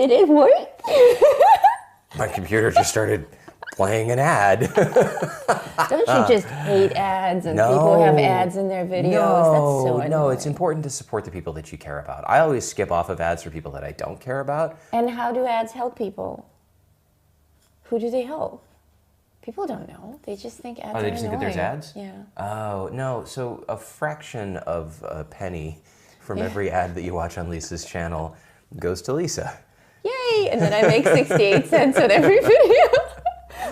Did it work? My computer just started playing an ad. Don't you just hate ads and people have ads in their videos? That's so annoying. No, it's important to support the people that you care about. I always skip off of ads for people that I don't care about. And how do ads help people? Who do they help? People don't know. They just think ads are they just think that there's annoying. ads? Yeah. Oh, no. So a fraction of a penny from every ad that you watch on Lisa's channel goes to Lisa. Yay! And then I make 68 cents on every video,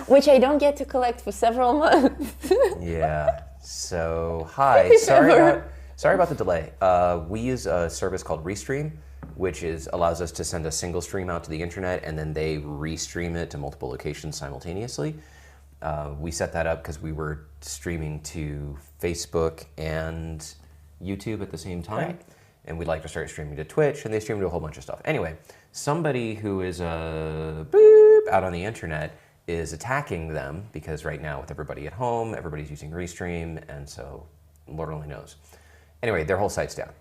which I don't get to collect for several months. Yeah. So, hi. Sorry about the delay. We use a service called Restream, which allows us to send a single stream out to the internet, and then they restream it to multiple locations simultaneously. We set that up because we were streaming to Facebook and YouTube at the same time. Right. And we'd like to start streaming to Twitch, and they stream to a whole bunch of stuff. Anyway, somebody who is out on the internet is attacking them because right now with everybody at home, everybody's using Restream, and so Lord only knows. Anyway, their whole site's down.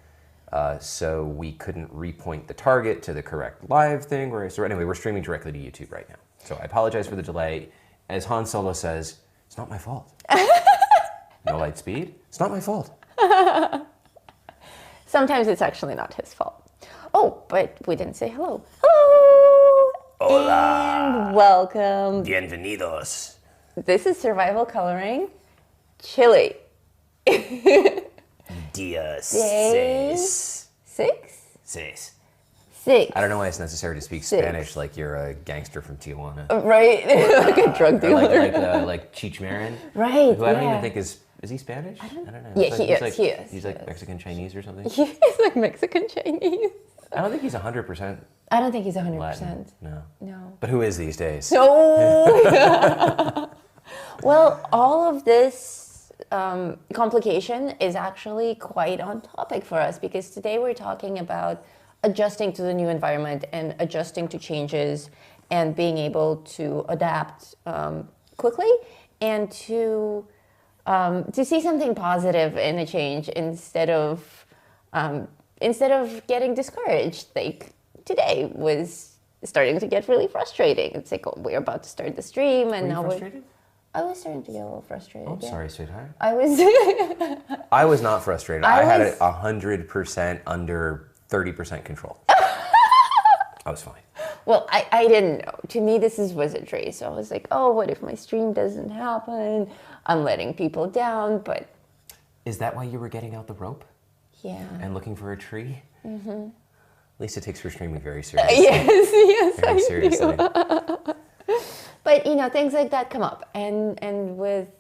So we couldn't repoint the target to the correct live thing. So anyway, we're streaming directly to YouTube right now. So I apologize for the delay. As Han Solo says, it's not my fault. No light speed? It's not my fault. Sometimes it's actually not his fault. Oh, but we didn't say hello. Hello! Hola! And welcome. Bienvenidos. This is Survival Coloring Chile. Dias. Day Seis. 6? 6. I don't know why it's necessary to speak Spanish like you're a gangster from Tijuana. Right, like a drug dealer. Like Cheech Marin. Right, who I don't even think is he Spanish? I don't know. Yeah, he is. He's like Mexican Chinese or something? He's like Mexican Chinese. I don't think he's 100% I don't think he's 100%. Latin. No. No. But who is these days? No. Well, all of this complication is actually quite on topic for us because today we're talking about adjusting to the new environment and adjusting to changes and being able to adapt quickly and to see something positive in a change instead of getting discouraged. Like today was starting to get really frustrating. It's like, oh, we're about to start the stream, and now frustrated? I was starting to get a little frustrated. Oh, I'm sorry, sweetheart. I was. I was not frustrated. I had it 100% under 30% control. I was fine. Well, I didn't know. To me, this is wizardry. So I was like, oh, what if my stream doesn't happen? I'm letting people down, but... Is that why you were getting out the rope? Yeah. And looking for a tree? Mm-hmm. Lisa takes her streaming very seriously. Yes, very seriously. But, things like that come up. And with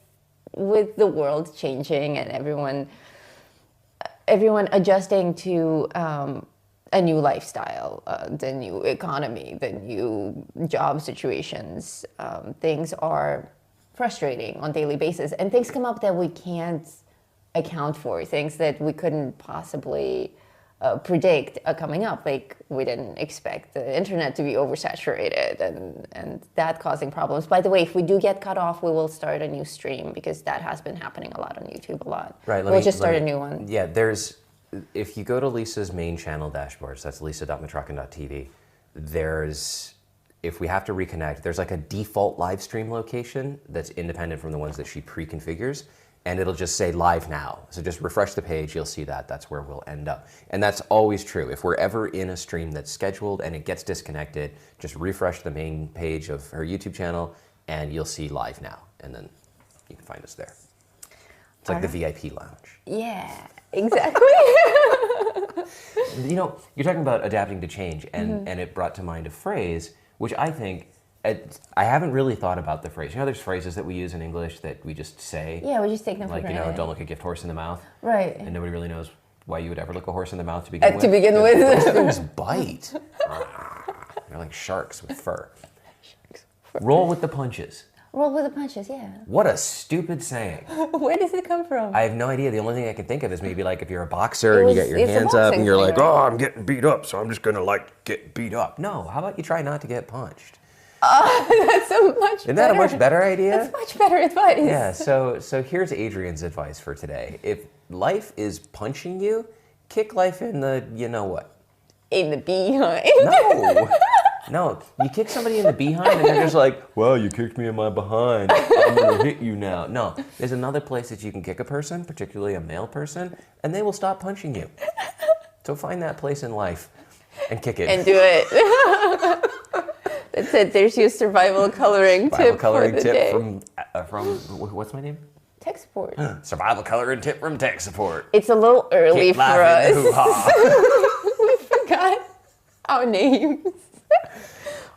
the world changing and everyone adjusting to... a new lifestyle, the new economy, the new job situations. Things are frustrating on a daily basis, and things come up that we can't account for, things that we couldn't possibly predict are coming up. Like we didn't expect the internet to be oversaturated and that causing problems. By the way, if we do get cut off, we will start a new stream because that has been happening a lot on YouTube a lot. Right. We'll just start a new one. Yeah, if you go to Lisa's main channel dashboards, that's lisa.matrakan.tv, if we have to reconnect, there's like a default live stream location that's independent from the ones that she pre-configures, and it'll just say live now. So just refresh the page, you'll see that. That's where we'll end up. And that's always true. If we're ever in a stream that's scheduled and it gets disconnected, just refresh the main page of her YouTube channel and you'll see live now. And then you can find us there. It's like the VIP lounge. Yeah, exactly. You're talking about adapting to change, and it brought to mind a phrase, which I think, I haven't really thought about the phrase. There's phrases that we use in English that we just say. Yeah, we just take them for granted. Like, don't look a gift horse in the mouth. Right. And nobody really knows why you would ever look a horse in the mouth to begin with. To begin with. Those things bite. They're like sharks with fur. Roll with the punches. Roll with the punches, yeah. What a stupid saying. Where does it come from? I have no idea. The only thing I can think of is maybe like if you're a boxer and you get your hands up and you're like, right? oh, I'm getting beat up, so I'm just going to get beat up. No, how about you try not to get punched? That's a much Isn't that a much better idea? That's much better advice. Yeah, so here's Adrian's advice for today. If life is punching you, kick life in the, you know what? In the behind. No. No, you kick somebody in the behind and they're just like, well, you kicked me in my behind. I'm going to hit you now. No, there's another place that you can kick a person, particularly a male person, and they will stop punching you. So find that place in life and kick it. And do it. That's it. There's your survival coloring tip for the day. From what's my name? Tech support. Survival coloring tip from tech support. It's a little early for us. We forgot our names.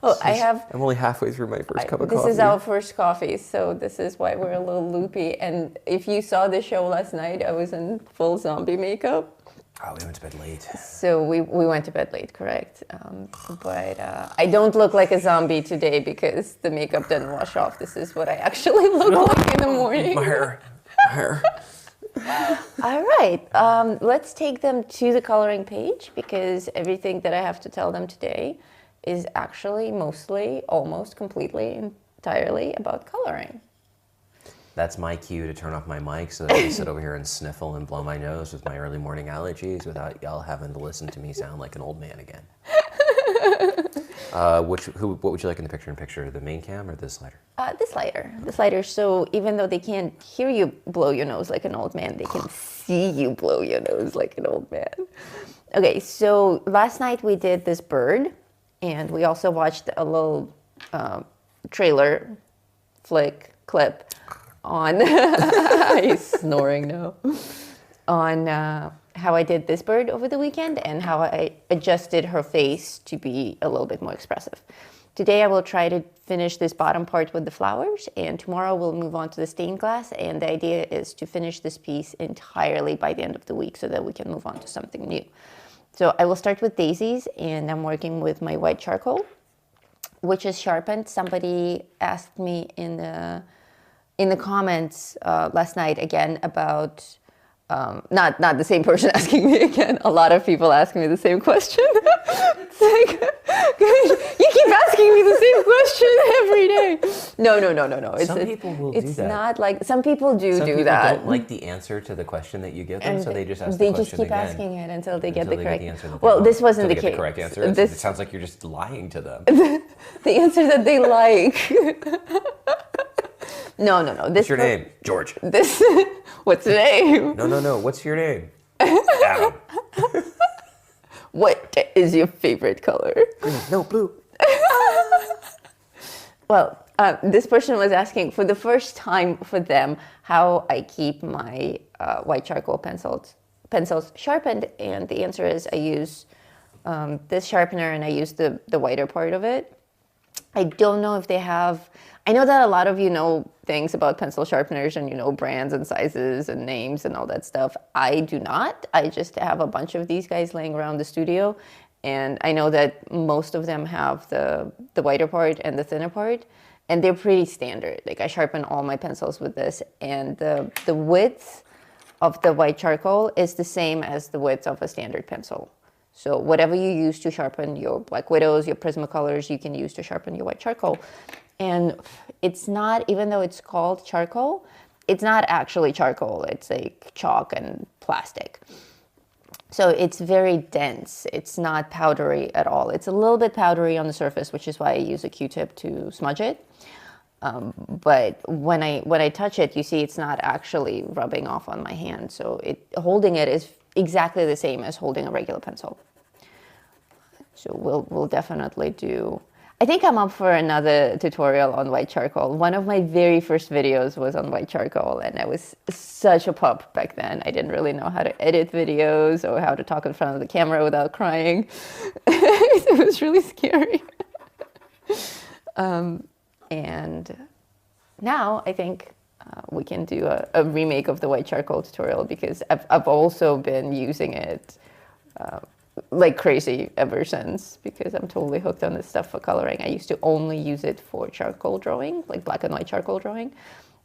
Well, I'm only halfway through my first cup of coffee. This is our first coffee, so this is why we're a little loopy. And if you saw the show last night, I was in full zombie makeup. Oh, we went to bed late. So we went to bed late, correct. But I don't look like a zombie today because the makeup didn't wash off. This is what I actually look like in the morning. My hair. All right, let's take them to the coloring page because everything that I have to tell them today is actually mostly, almost completely, entirely about coloring. That's my cue to turn off my mic so that I can sit over here and sniffle and blow my nose with my early morning allergies without y'all having to listen to me sound like an old man again. What would you like in the picture-in-picture? The main cam or the slider? The slider. So even though they can't hear you blow your nose like an old man, they can see you blow your nose like an old man. Okay, so last night we did this bird, and we also watched a little trailer clip on he's snoring now on how I did this bird over the weekend and how I adjusted her face to be a little bit more expressive. Today I will try to finish this bottom part with the flowers, and tomorrow we'll move on to the stained glass, and the idea is to finish this piece entirely by the end of the week so that we can move on to something new. So I will start with daisies, and I'm working with my white charcoal, which is sharpened. Somebody asked me in the comments last night again about, not the same person asking me again, a lot of people asking me the same question. It's like, you keep asking me the same question every day. No. Some people will do that. It's not like, some people do that. Some people don't like the answer to the question that you give them, so they just ask the question again. They just keep asking it until they get the correct answer. Well, this wasn't the case. The correct answer. It sounds like you're just lying to them. The answer that they like. No. What's your name? George. What's your name? No. What's your name? Adam. What is your favorite color? Green. No, blue. Well, this person was asking for the first time for them how I keep my white charcoal pencils sharpened, and the answer is I use this sharpener and I use the whiter part of it. I don't know if they have. I know that a lot of you know things about pencil sharpeners and you know brands and sizes and names and all that stuff. I do not. I just have a bunch of these guys laying around the studio, and I know that most of them have the whiter part and the thinner part, and they're pretty standard. Like I sharpen all my pencils with this, and the width of the white charcoal is the same as the width of a standard pencil. So whatever you use to sharpen your Black Widows, your Prismacolors, you can use to sharpen your white charcoal. And it's not, even though it's called charcoal, it's not actually charcoal. It's like chalk and plastic. So it's very dense. It's not powdery at all. It's a little bit powdery on the surface, which is why I use a Q-tip to smudge it. But when I touch it, you see it's not actually rubbing off on my hand. So holding it is exactly the same as holding a regular pencil. So we'll definitely do. I think I'm up for another tutorial on white charcoal. One of my very first videos was on white charcoal, and I was such a pup back then. I didn't really know how to edit videos or how to talk in front of the camera without crying. It was really scary. And now I think we can do a remake of the white charcoal tutorial, because I've also been using it like crazy ever since, because I'm totally hooked on this stuff for coloring. I used to only use it for charcoal drawing, like black and white charcoal drawing.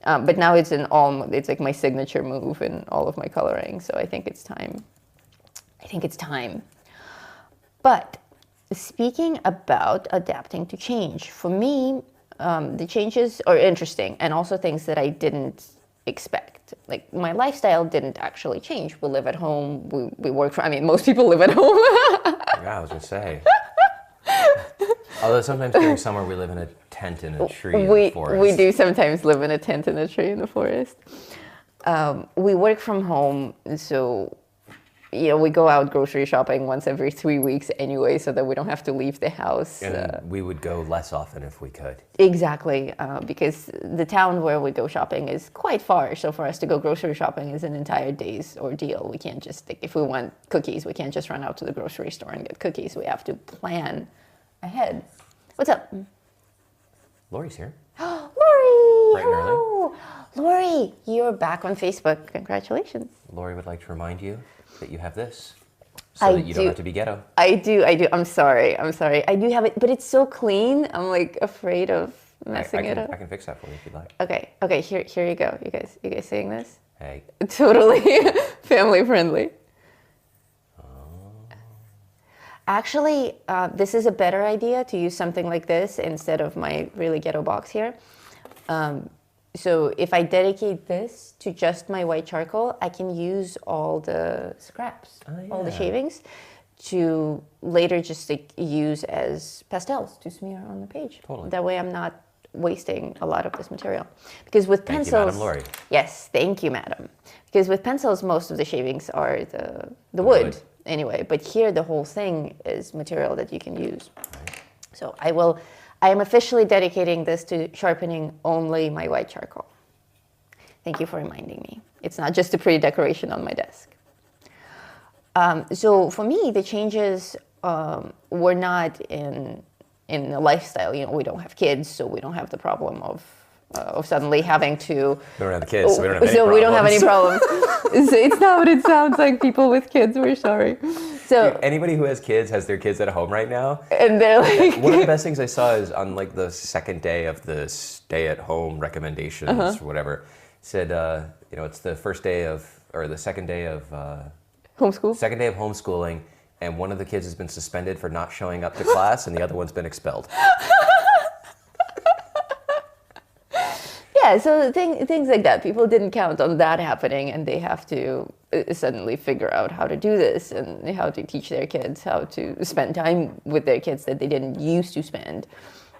But now it's it's like my signature move in all of my coloring. So I think it's time. But speaking about adapting to change, for me, the changes are interesting, and also things that I didn't expect. Like my lifestyle didn't actually change. We live at home. We work most people live at home. Yeah, I was gonna say. Although sometimes during summer we live in a tent in a tree in the We forest. do sometimes live in a tent in a tree in the forest. We work from home, so we go out grocery shopping once every 3 weeks anyway, so that we don't have to leave the house. And we would go less often if we could. Exactly, because the town where we go shopping is quite far. So for us to go grocery shopping is an entire day's ordeal. We can't just, if we want cookies, we can't just run out to the grocery store and get cookies. We have to plan ahead. What's up? Lori's here. Lori! Bright and early. Hello! Lori, you're back on Facebook. Congratulations. Lori would like to remind you that you have this, so that you don't have to be ghetto. I do. I'm sorry. I do have it, but it's so clean. I'm like afraid of messing it up. I can fix that for you if you'd like. Okay. Here you go. You guys seeing this? Hey. Totally family friendly. Actually, this is a better idea to use something like this instead of my really ghetto box here. So if I dedicate this to just my white charcoal, I can use all the scraps, all the shavings, to later just use as pastels to smear on the page. Totally. That way I'm not wasting a lot of this material. Because with pencils... Thank you, Madam Lori. Yes, thank you, madam. Because with pencils, most of the shavings are the wood anyway. But here, the whole thing is material that you can use. Right. So I am officially dedicating this to sharpening only my white charcoal. Thank you for reminding me. It's not just a pretty decoration on my desk. So for me, the changes were not in the lifestyle. We don't have kids, so we don't have the problem of suddenly having to... We don't have the kids, so we don't have any problems. So we don't have any problems. So it's not what it sounds like, people with kids. We're sorry. So dude, anybody who has kids has their kids at home right now. And they're like... One of the best things I saw is on like the second day of the stay-at-home recommendations or whatever, said, it's the first day of, or the second day of... Homeschool? Second day of homeschooling, and one of the kids has been suspended for not showing up to class, and the other one's been expelled. Yeah, so things like that. People didn't count on that happening, and they have to suddenly figure out how to do this and how to teach their kids how to spend time with their kids that they didn't used to spend,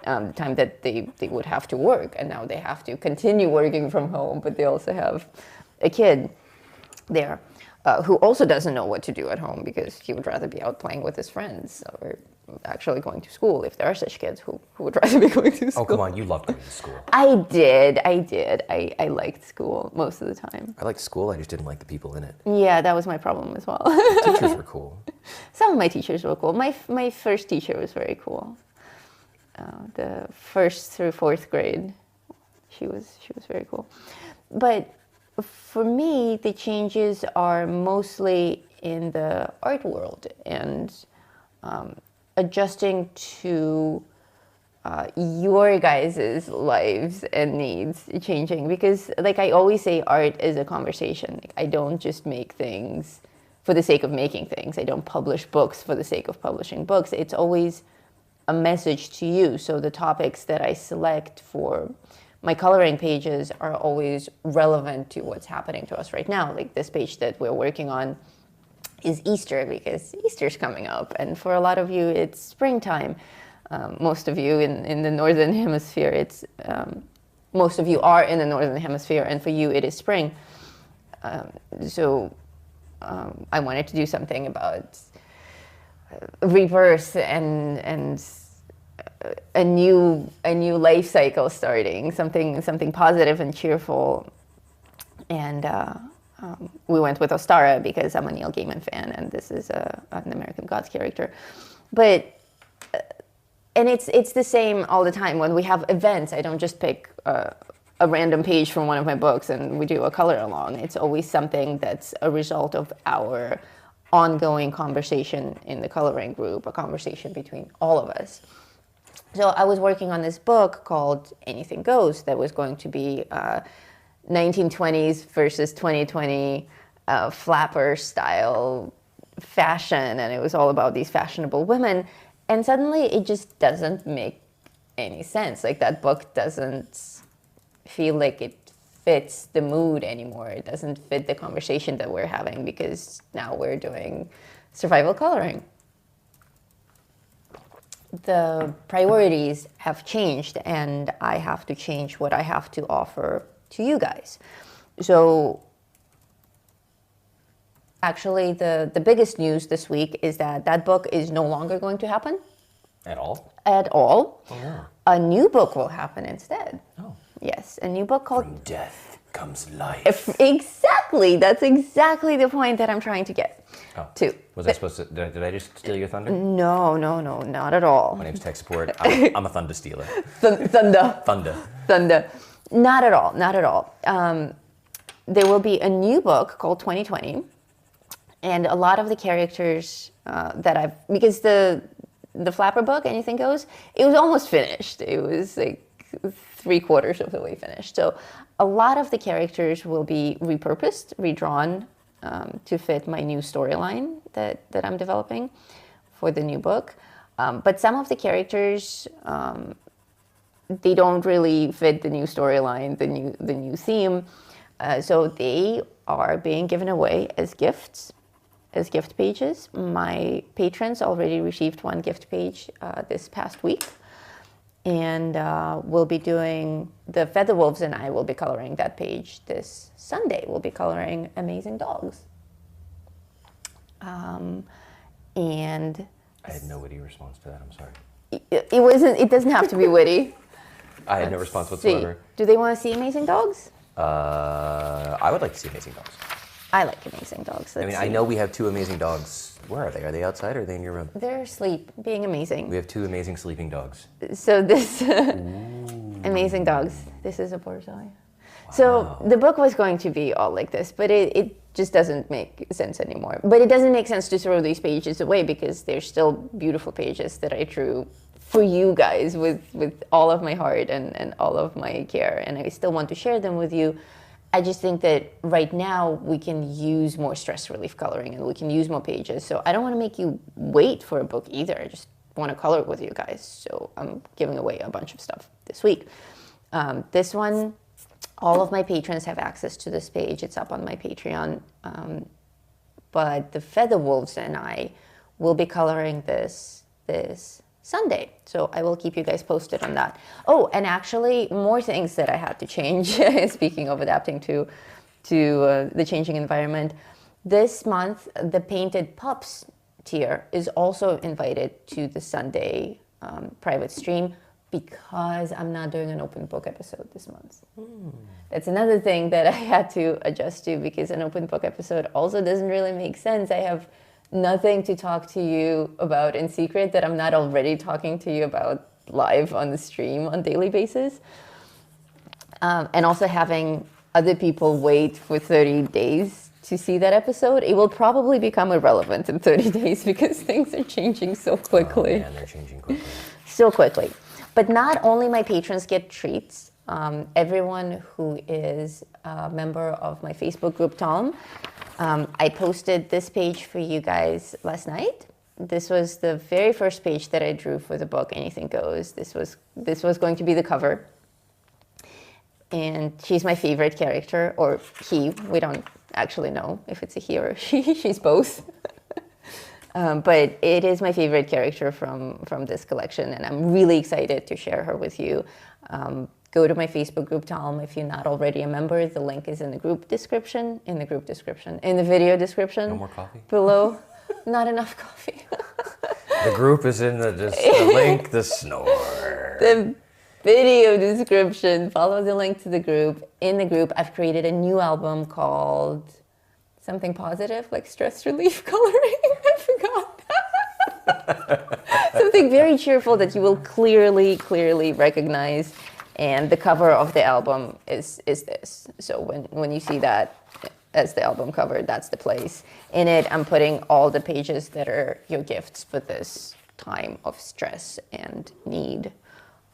time that they would have to work, and now they have to continue working from home, but they also have a kid there who also doesn't know what to do at home because he would rather be out playing with his friends or actually going to school, if there are such kids who would rather be going to school. Oh, come on, you love going to school. I did. I liked school most of the time. I liked school, I just didn't like the people in it. Yeah, that was my problem as well. The teachers were cool. Some of my teachers were cool. My first teacher was very cool. The first through fourth grade, she was very cool. But for me, the changes are mostly in the art world and adjusting to your guys' lives and needs changing. Because like I always say, art is a conversation. Like, I don't just make things for the sake of making things. I don't publish books for the sake of publishing books. It's always a message to you. So the topics that I select for my coloring pages are always relevant to what's happening to us right now. Like this page that we're working on is Easter because Easter's coming up. And for a lot of you, it's springtime. Most of you in the Northern Hemisphere, most of you are in the Northern Hemisphere, and for you, it is spring. So I wanted to do something about rebirth and a new life cycle starting, something positive and cheerful. And we went with Ostara because I'm a Neil Gaiman fan, and this is an American Gods character. But and it's the same all the time. When we have events, I don't just pick a random page from one of my books and we do a color along. It's always something that's a result of our ongoing conversation in the coloring group, a conversation between all of us. So I was working on this book called Anything Goes that was going to be 1920s versus 2020 flapper style fashion, and it was all about these fashionable women. And suddenly it just doesn't make any sense. Like that book doesn't feel like it fits the mood anymore. It doesn't fit the conversation that we're having because now we're doing survival coloring. the priorities have changed, and I have to change what I have to offer to you guys. So actually, the biggest news this week is that that book is no longer going to happen. At all? At all. Oh, no. A new book will happen instead. Oh. Yes, a new book called... From death comes life. Exactly. That's exactly the point that I'm trying to get to. Was I supposed to... Did I just steal your thunder? No, not at all. My name's Tech Support. I'm a thunder stealer. Thunder. Thunder. Not at all. Not at all. There will be a new book called 2020. And a lot of the characters because the Flapper book, Anything Goes, it was almost finished. It was like 3/4 of the way finished. So a lot of the characters will be repurposed, redrawn to fit my new storyline that I'm developing for the new book. But some of the characters, they don't really fit the new storyline, the new theme. So they are being given away as gifts. As gift pages. My patrons already received one gift page this past week, and we'll be doing the Featherwolves, and I will be coloring that page this Sunday. We'll be coloring Amazing Dogs. And I had no witty response to that. I'm sorry. It wasn't. It doesn't have to be witty. I had no response whatsoever. Do they want to see Amazing Dogs? I would like to see Amazing Dogs. I like Amazing Dogs. I know we have 2 amazing dogs. Where are they? Are they outside or are they in your room? They're asleep, being amazing. We have 2 amazing sleeping dogs. So this Amazing Dogs. This is a borzoi. Wow. So the book was going to be all like this, but it just doesn't make sense anymore. But it doesn't make sense to throw these pages away because they're still beautiful pages that I drew for you guys with all of my heart and all of my care. And I still want to share them with you. I just think that right now we can use more stress relief coloring and we can use more pages. So I don't want to make you wait for a book either. I just want to color it with you guys. So I'm giving away a bunch of stuff this week. This one, all of my patrons have access to this page. It's up on my Patreon. But the Featherwolves and I will be coloring this Sunday. So I will keep you guys posted on that. Oh, and actually more things that I had to change, speaking of adapting to the changing environment. This month, the Painted Pups tier is also invited to the Sunday private stream because I'm not doing an open book episode this month. That's another thing that I had to adjust to because an open book episode also doesn't really make sense. I have nothing to talk to you about in secret that I'm not already talking to you about live on the stream on a daily basis. And also having other people wait for 30 days to see that episode, it will probably become irrelevant in 30 days because things are changing so quickly. Oh, man, they're changing quickly. So quickly. But not only my patrons get treats, everyone who is a member of my Facebook group, Tom, I posted this page for you guys last night. This was the very first page that I drew for the book, Anything Goes. This was going to be the cover. And she's my favorite character, or he. We don't actually know if it's a he or a she. She's both. But it is my favorite character from this collection, and I'm really excited to share her with you. Go to my Facebook group, Tom, if you're not already a member. The link is in the video description. In No more coffee? Below. Not enough coffee. The group is in the link, the snore. The video description. Follow the link to the group. In the group, I've created a new album called something positive, like stress relief coloring. I forgot. Something very cheerful that you will clearly recognize. And the cover of the album is this. So when you see that as the album cover, that's the place. In it, I'm putting all the pages that are your gifts for this time of stress and need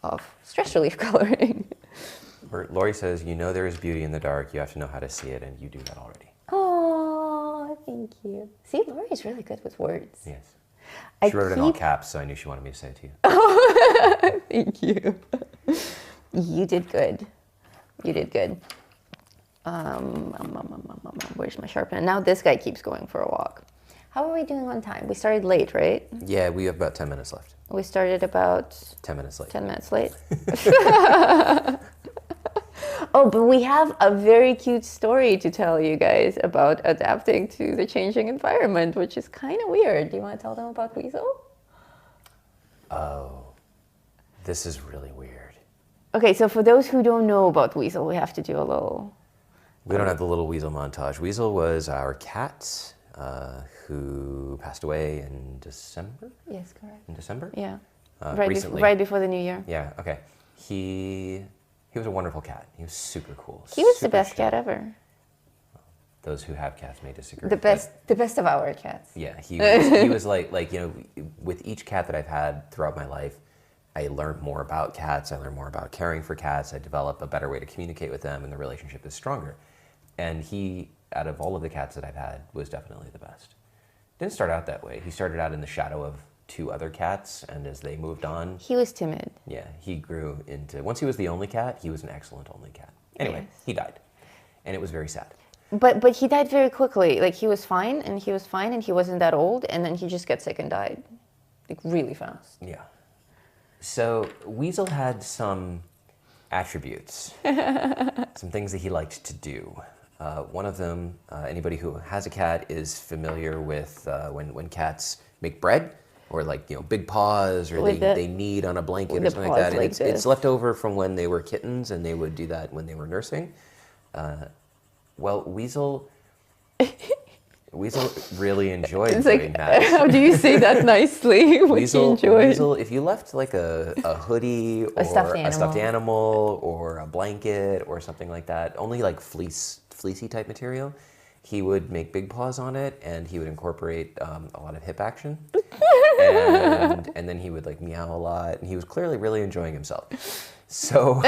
of stress relief coloring. Lori says, you know there is beauty in the dark. You have to know how to see it, and you do that already. Oh, thank you. See, Lori's really good with words. Yes. She wrote it in all caps, so I knew she wanted me to say it to you. Oh, thank you. You did good. Where's my sharpener? Now this guy keeps going for a walk. How are we doing on time? We started late, right? Yeah, we have about 10 minutes left. We started about 10 minutes late. 10 minutes late. Oh, but we have a very cute story to tell you guys about adapting to the changing environment, which is kind of weird. Do you want to tell them about Weasel? Oh, this is really weird. Okay, so for those who don't know about Weasel, we have to do a little... We don't have the little Weasel montage. Weasel was our cat who passed away in December? Yes, correct. In December? Yeah. Recently. Right before the new year. Yeah, okay. He was a wonderful cat. He was super cool. He was the super best chill. cat ever. Those who have cats may disagree. The best of our cats. Yeah, he was like, you know, with each cat that I've had throughout my life, I learned more about cats. I learned more about caring for cats. I developed a better way to communicate with them, and the relationship is stronger. And he, out of all of the cats that I've had, was definitely the best. Didn't start out that way. He started out in the shadow of 2 other cats, and as they moved on, He was timid. yeah, he grew into, once he was the only cat, he was an excellent only cat. Anyway, Yes. he died, and it was very sad. But he died very quickly. Like, he was fine, and he wasn't that old, and then he just got sick and died. Like, really fast. Yeah. So Weasel had some attributes, some things that he liked to do. One of them, anybody who has a cat is familiar with when cats make bread, or like, you know, big paws, or they knead on a blanket or something like that. Like It's left over from when they were kittens, and they would do that when they were nursing. Well, Weasel really enjoyed It's doing like, that. how do you say that nicely? What you enjoyed? Weasel, if you left like a hoodie or stuffed a stuffed animal or a blanket or something like that, only like fleecy type material, he would make big paws on it, and he would incorporate a lot of hip action. and then he would like meow a lot, and he was clearly really enjoying himself. So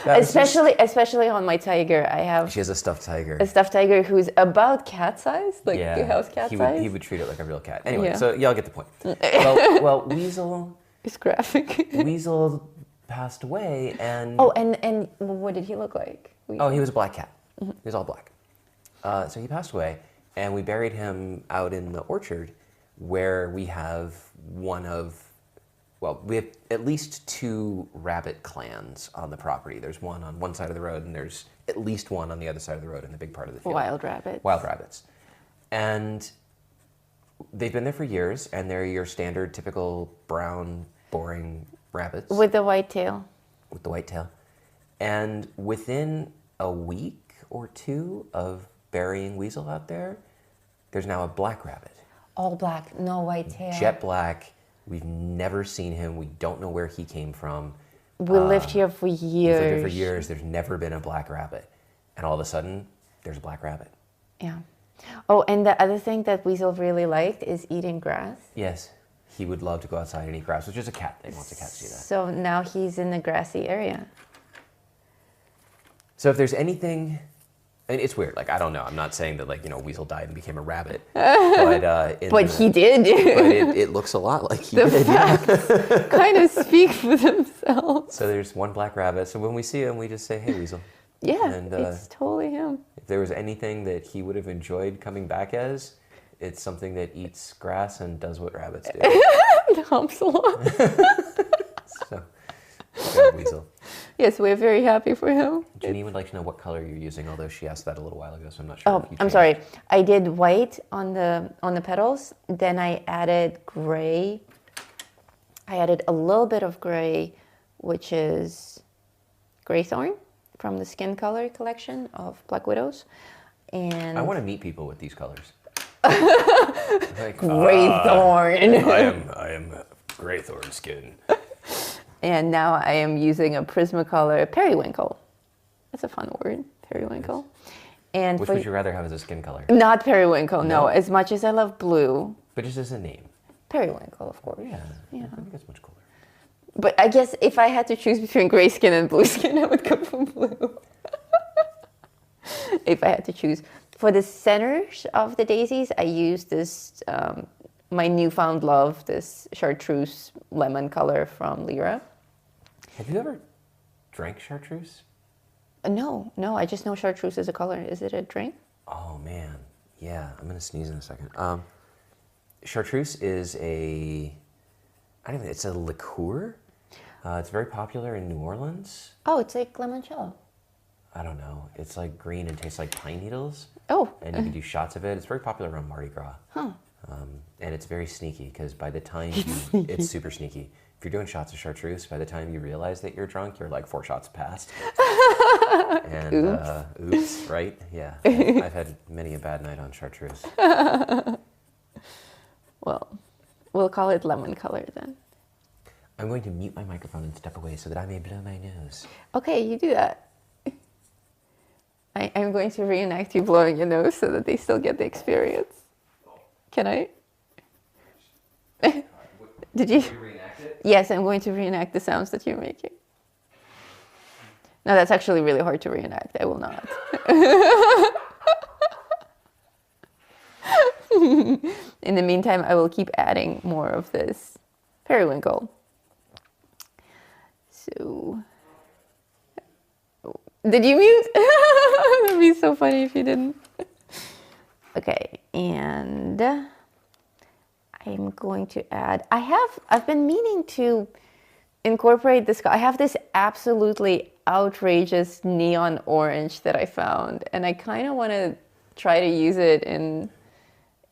especially on my tiger, I have she has a stuffed tiger. a stuffed tiger who's about cat size, like house cat size. He would treat it like a real cat. Anyway, Yeah. so y'all get the point. Well, Weasel It's graphic. Weasel passed away, and Oh, and what did he look like? oh, he was a black cat. He was all black. So he passed away, and we buried him out in the orchard, where we have we have at least 2 rabbit clans on the property. There's one on one side of the road, and there's at least one on the other side of the road in the big part of the field. Wild rabbit. Wild rabbits. And they've been there for years, and they're your standard, typical brown, boring rabbits. With the white tail. With the white tail. And within a week or 2 of burying Weasel out there, there's now a black rabbit. All black, no white tail. Jet black. We've never seen him. We don't know where he came from. We lived here for We've years. lived here for years. There's never been a black rabbit. And all of a sudden, there's a black rabbit. Yeah. Oh, and the other thing that Weasel really liked is eating grass. Yes. He would love to go outside and eat grass, which is a cat thing. Wants a cat to do that. So now he's in the grassy area. So if there's anything, and it's weird. Like, I don't know. I'm not saying that, like, you know, Weasel died and became a rabbit. But He did. But it looks a lot like he did. Facts kind of speak for themselves. So there's one black rabbit. So when we see him, we just say, "Hey, Weasel." Yeah, And it's totally him. if there was anything that he would have enjoyed coming back as, it's something that eats grass and does what rabbits do. Humps a lot. So, good Weasel. Yes, we're very happy for him. Jeannie would like to know what color you're using, although she asked that a little while ago, so I'm not sure. Oh, if you I'm changed. sorry. I did white on the petals. Then I added gray. I added a little bit of gray, which is Graythorn from the Skin Color collection of Black Widows. And I want to meet people with these colors. Like, Graythorn. I am Graythorn skin. And now I am using a Prismacolor Periwinkle. That's a fun word, Periwinkle. And Which would you rather have as a skin color? not Periwinkle, no. No? As much as I love blue, But just as a name. Periwinkle, of course. Yeah. Yeah. I think that's much cooler. But I guess if I had to choose between gray skin and blue skin, I would go for blue. If I had to choose. For the centers of the daisies, I used this, my newfound love, this chartreuse lemon color from Lyra. Have you ever drank chartreuse? No, I just know chartreuse is a color. Is it a drink? Oh, man. Yeah, I'm gonna sneeze in a second. Chartreuse is I don't know, it's a liqueur. It's very popular in New Orleans. Oh, it's like limoncello. I don't know. It's like green and tastes like pine needles. Oh. And you can do shots of it. It's very popular around Mardi Gras. Huh. And it's very sneaky because by the time it's super sneaky. If you're doing shots of chartreuse, by the time you realize that you're drunk, you're like 4 shots past. And oops, right? Yeah. I've had many a bad night on chartreuse. Well, we'll call it lemon color then. I'm going to mute my microphone and step away so that I may blow my nose. Okay, you do that. I'm going to reenact you blowing your nose so that they still get the experience. Can I? Did you? Reenact it? Yes, I'm going to reenact the sounds that you're making. No, that's actually really hard to reenact. I will not. In the meantime, I will keep adding more of this periwinkle. So, did you mute? That'd be so funny if you didn't. Okay, and I'm going to add, I've been meaning to incorporate this. I have this absolutely outrageous neon orange that I found, and I kind of want to try to use it in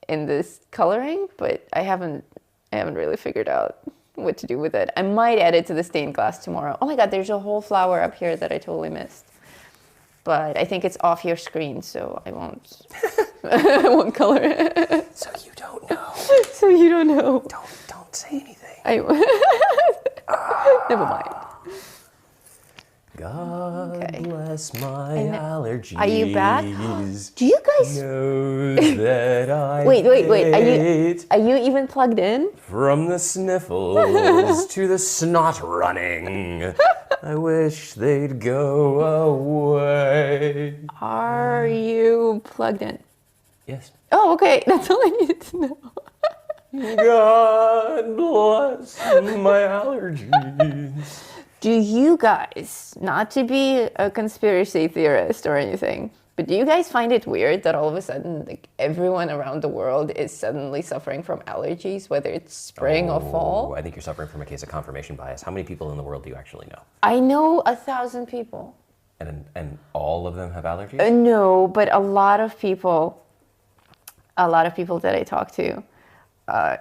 this coloring, but I haven't really figured out what to do with it. I might add it to the stained glass tomorrow. Oh my God, there's a whole flower up here that I totally missed. But I think it's off your screen, so I won't I won't color it. So you don't know. So you don't know. Don't say anything. Never mind. God Okay. bless my And allergies. are you back? Do you guys Knows that I wait. hate Are you even plugged in? from the sniffles to the snot running. I wish they'd go away. Are you plugged in? Yes. Oh, okay. That's all I needed to know. God bless my allergies. Do you guys, not to be a conspiracy theorist or anything, but do you guys find it weird that all of a sudden, like, everyone around the world is suddenly suffering from allergies, whether it's spring or fall? I think you're suffering from a case of confirmation bias. How many people in the world do you actually know? I know 1,000 people. And all of them have allergies? No, but a lot of people that I talk to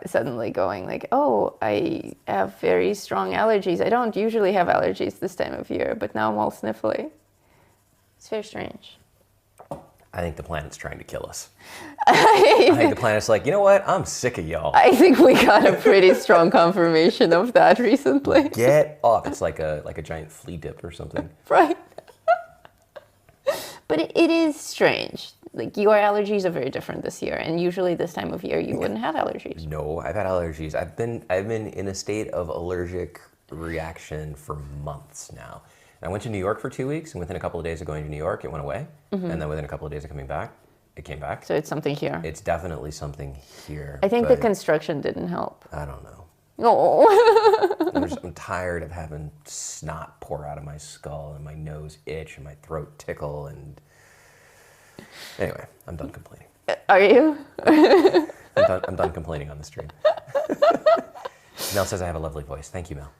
suddenly going like, oh, I have very strong allergies. I don't usually have allergies this time of year, but now I'm all sniffly. It's very strange. I think the planet's trying to kill us. I think the planet's like, you know what? I'm sick of y'all. I think we got a pretty strong confirmation of that recently. Get off. It's like a giant flea dip or something. Right. But it is strange. Like, your allergies are very different this year, and usually this time of year you wouldn't have allergies. No, I've had allergies. I've been in a state of allergic reaction for months now. And I went to New York for 2 weeks, and within a couple of days of going to New York, it went away. Mm-hmm. And then within a couple of days of coming back, it came back. So it's something here. It's definitely something here. I think the construction didn't help. I don't know. Oh. I'm tired of having snot pour out of my skull and my nose itch and my throat tickle and anyway, I'm done complaining. Are you? I'm done complaining on the stream. Mel says I have a lovely voice. Thank you, Mel.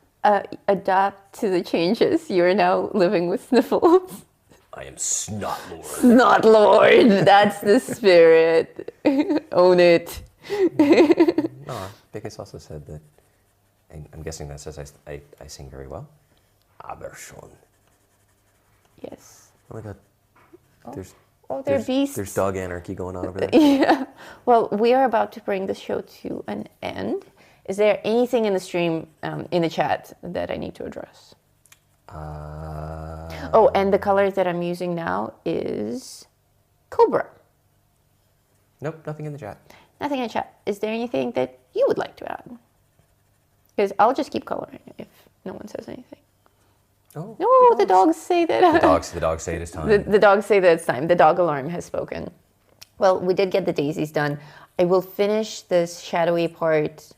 Adapt to the changes. You are now living with sniffles. I am Snot Lord. Not Lord. That's the spirit. Own it. No, Biggest also said that, I'm guessing that says I sing very well. Aber schon. Yes. Oh my God. There's They're beasts. There's dog anarchy going on over there. Yeah. Well, we are about to bring the show to an end. Is there anything in the stream, in the chat, that I need to address? Oh, and the color that I'm using now is Cobra. Nope, nothing in the chat. Nothing in the chat. Is there anything that you would like to add? Because I'll just keep coloring if no one says anything. Oh, No, the dogs say that. The dogs say it is time. The dogs say that it's time. The dog alarm has spoken. Well, we did get the daisies done. I will finish this shadowy part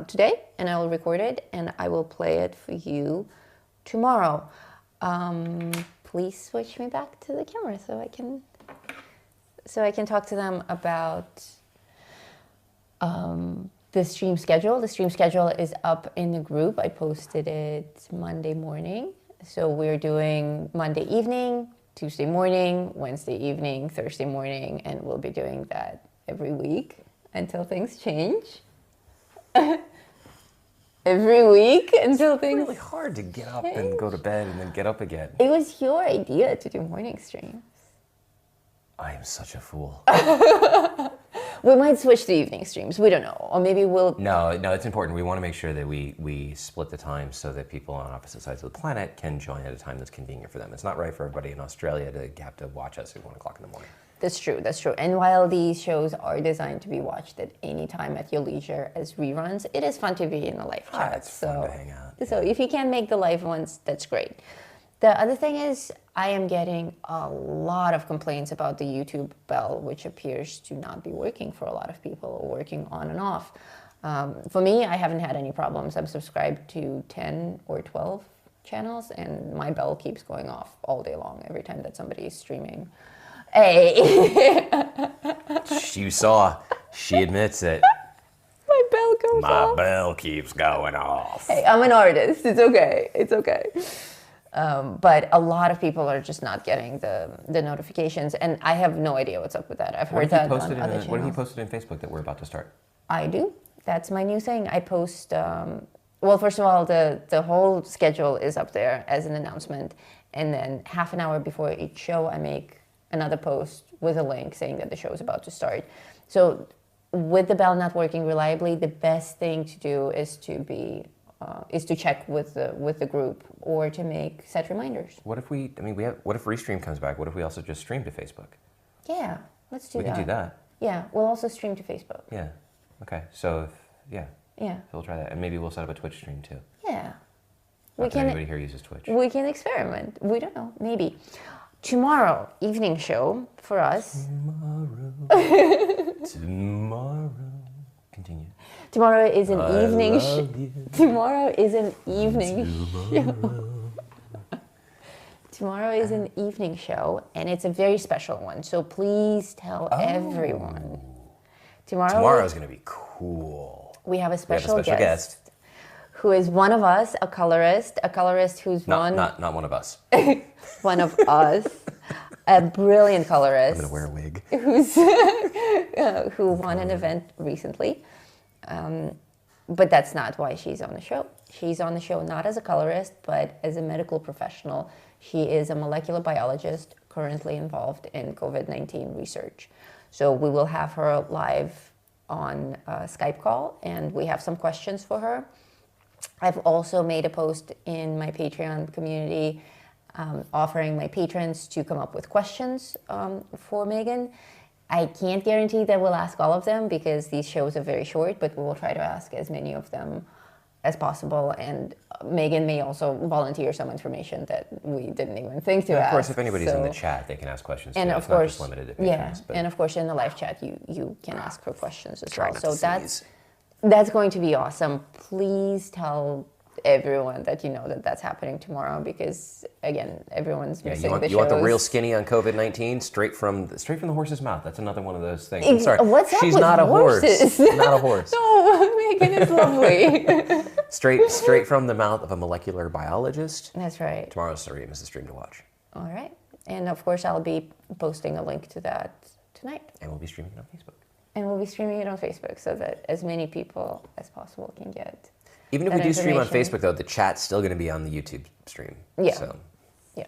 today, and I will record it, and I will play it for you tomorrow. Please switch me back to the camera so I can so I can talk to them about the stream schedule. The stream schedule is up in the group. I posted it Monday morning. So we're doing Monday evening, Tuesday morning, Wednesday evening, Thursday morning, and we'll be doing that every week until things change. Every week until things... It's really hard to get up and go to bed and then get up again. It was your idea to do morning streams. I am such a fool. We might switch to evening streams. We don't know. Or maybe we'll... No, it's important. We want to make sure that we split the time so that people on opposite sides of the planet can join at a time that's convenient for them. It's not right for everybody in Australia to have to watch us at 1 o'clock in the morning. That's true. That's true. And while these shows are designed to be watched at any time at your leisure as reruns, it is fun to be in the live chat. It's fun to hang out. So if you can make the live ones, that's great. The other thing is, I am getting a lot of complaints about the YouTube bell, which appears to not be working for a lot of people, or working on and off. For me, I haven't had any problems. I'm subscribed to 10 or 12 channels, and my bell keeps going off all day long every time that somebody is streaming. Hey. You saw. She admits it. My bell goes off. My bell keeps going off. Hey, I'm an artist. It's okay. It's okay. But a lot of people are just not getting the notifications, and I have no idea what's up with that. I've heard that on other channels. What have you posted in Facebook that we're about to start? I do. That's my new thing. I post, well, first of all, the whole schedule is up there as an announcement, and then half an hour before each show, I make another post with a link saying that the show is about to start. So with the bell not working reliably, the best thing to do is to check with the group, or to set reminders. What if what if Restream comes back? What if we also just stream to Facebook? Yeah, let's do that. We can do that. Yeah, we'll also stream to Facebook. Yeah. Okay. So Yeah. So we'll try that, and maybe we'll set up a Twitch stream too. Yeah. Not that anybody here uses Twitch. We can experiment. We don't know. Maybe. Tomorrow evening show for us. Tomorrow. Continue. Tomorrow is an evening show. Tomorrow is an evening show. Tomorrow is an evening show, and it's a very special one. So please tell everyone. Tomorrow is going to be cool. We have a special guest who is one of us, a colorist who's not one of us. One of us, a brilliant colorist. I'm going to wear a wig. Who won an event recently. But that's not why she's on the show. She's on the show not as a colorist, but as a medical professional. She is a molecular biologist currently involved in COVID-19 research. So we will have her live on a Skype call, and we have some questions for her. I've also made a post in my Patreon community offering my patrons to come up with questions for Megan. I can't guarantee that we'll ask all of them because these shows are very short, but we will try to ask as many of them as possible. And Megan may also volunteer some information that we didn't even think to ask. Of course, if anybody's in the chat, they can ask questions too. And it's not just limited to patrons. Yeah, and of course in the live chat, you can ask her questions as well. So that's going to be awesome. Please tell everyone that you know that that's happening tomorrow, because again, everyone's missing the shows. You want the real skinny on COVID-19 straight from the horse's mouth. That's another one of those things. I'm sorry, she's not a horse. Not a horse. No, Megan is lovely. straight from the mouth of a molecular biologist. That's right. Tomorrow's stream is the stream to watch. All right, and of course I'll be posting a link to that tonight. And we'll be streaming it on Facebook. And we'll be streaming it on Facebook so that as many people as possible can get. Even if we do stream on Facebook, though, the chat's still going to be on the YouTube stream. Yeah. So, yeah.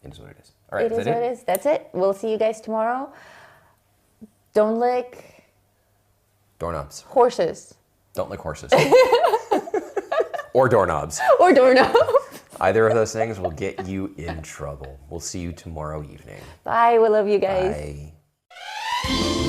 It is what it is. All right. It is what it is. That's it. We'll see you guys tomorrow. Don't lick doorknobs. Horses. Don't lick horses. Or doorknobs. Or doorknobs. Either of those things will get you in trouble. We'll see you tomorrow evening. Bye. We love you guys. Bye.